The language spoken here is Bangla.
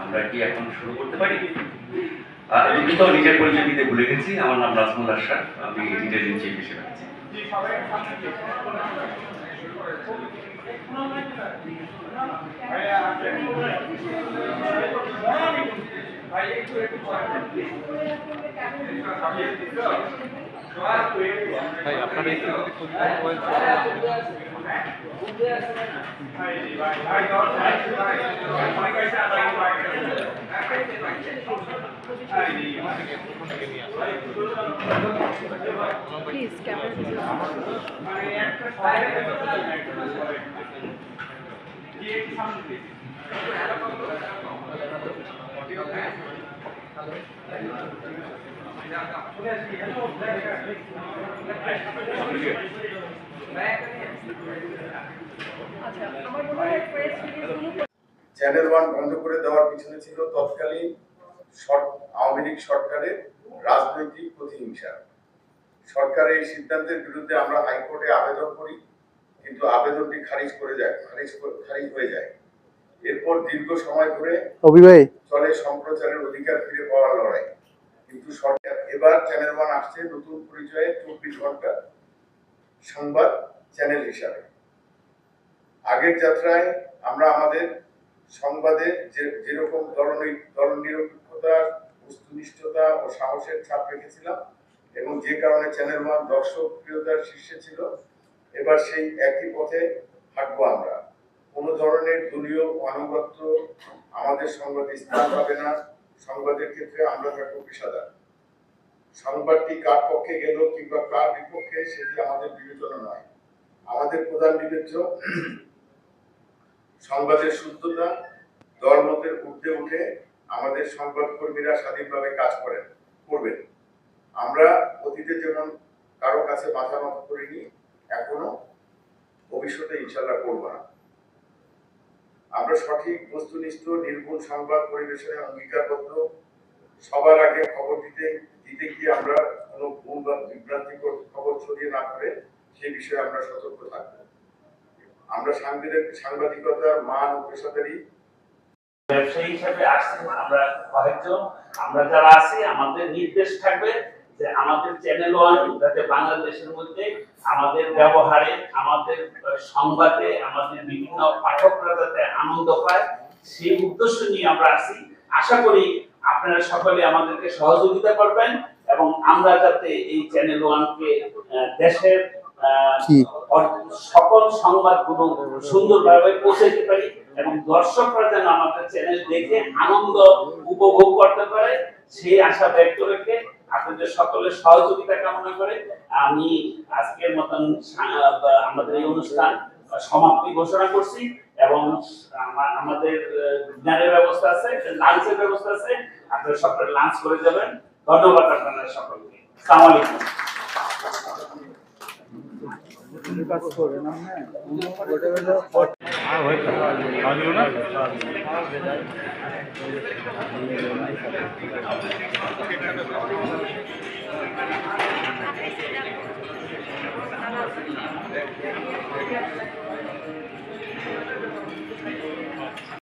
আমরা কি এখন শুরু করতে পারি? দুঃখিত, নিজের পরিচয় দিতে ভুলে গেছি। আমার নাম নাজমুল আশরাফ, আমি এডিটর ইন চিফ হিসেবে আছি। ভাই আপনারা একটু যদি খুব প্লিজ ক্যামেরা চ্যানেল 1 বন্ধ করে দেওয়ার পিছনে ছিল তৎকালীন আওয়ামী লীগ সরকারের রাজনৈতিক প্রতিহিংসা। সরকারের এই সিদ্ধান্তের বিরুদ্ধে আমরা হাইকোর্টে আবেদন করি, কিন্তু আবেদনটি খারিজ হয়ে যায়। এরপর দীর্ঘ সময় ধরে চলে সম্প্রচারের অধিকার ফিরে পাওয়ার লড়াই। কিন্তু সরকার এবার চ্যানেল 1 আসছে নতুন পরিচয়ে 24 ঘন্টা সংবাদ চ্যানেল হিসাবে। আগের যাত্রায় আমরা আমাদের সংবাদে যেরকম দলনিরপেক্ষতা, বস্তুনিষ্ঠতা ও সাহসের ছাপ রেখেছিলাম এবং যে কারণে চ্যানেল 1 দর্শক প্রিয়তার শীর্ষে ছিল, এবার সেই একই পথে হাঁটবো আমরা। কোনো ধরনের দলীয় আনুগত্য আমাদের সংবাদে স্থান পাবে না। সংবাদের ক্ষেত্রে আমরা থাকবো পেশাদার। সংবাদটি কার পক্ষে গেল কিংবা কার বিপক্ষে সেটি আমাদের বিবেচনা নয়। আমাদের প্রধান বিবেচ্য সংবাদের শুদ্ধতা, দলমতের ঊর্ধ্বে উঠে আমাদের সংবাদকর্মীরা স্বাধীনভাবে কাজ করবেন। আমরা অতীতে যেমন কারো কাছে মাথা নত করিনি, এখনো ভবিষ্যতে ইনশাল্লাহ করব না। আমরা সঠিক বস্তুনিষ্ঠ নির্ভুল সংবাদ পরিবেশনে অঙ্গীকারবদ্ধ। সবার আগে খবর দিতে গিয়ে আমরা কোনো ভুল বা বিভ্রান্তিকর খবর ছড়িয়ে না করে সেই বিষয়ে আমরা সতর্ক থাকব। আমরা সাংবাদিকতার মান ও পেশাদারি ব্যবসায়ী হিসেবে আসছেন আমরা কয়েকজন। আমরা যারা আছি আমাদের নির্দেশ থাকবে যে আমাদের চ্যানেল 1 যাতে বাংলাদেশের মধ্যে আমাদের ব্যবহারে, আমাদের সংবাদে, আমাদের বিভিন্ন পাঠকরা যাতে আনন্দ পায়, সেই উদ্দেশ্য নিয়ে আমরা আছি। আশা করি আপনারা সকলে আমাদেরকে সহযোগিতা করবেন এবং আমরা যাতে এই চ্যানেল 1-কে দেশের সকল সংবাদগুলো সুন্দরভাবে পৌঁছাতে পারি এবং দর্শকরা যেন আমাদের চ্যানেল দেখে আনন্দ উপভোগ করতে পারে, সেই আশা ব্যক্ত রেখে আপনাদের সকলের সহযোগিতা কামনা করে আমি আজকের মতন আমাদের এই অনুষ্ঠান সমাপ্তি ঘোষণা করছি। এবং আমাদের ডিনারের ব্যবস্থা আছে, লাঞ্চের ব্যবস্থা আছে, আপনারা সকলে লাঞ্চ করে যাবেন। ধন্যবাদ আপনারা সকলকে। আসসালামু আলাইকুম। কাজ করবেন না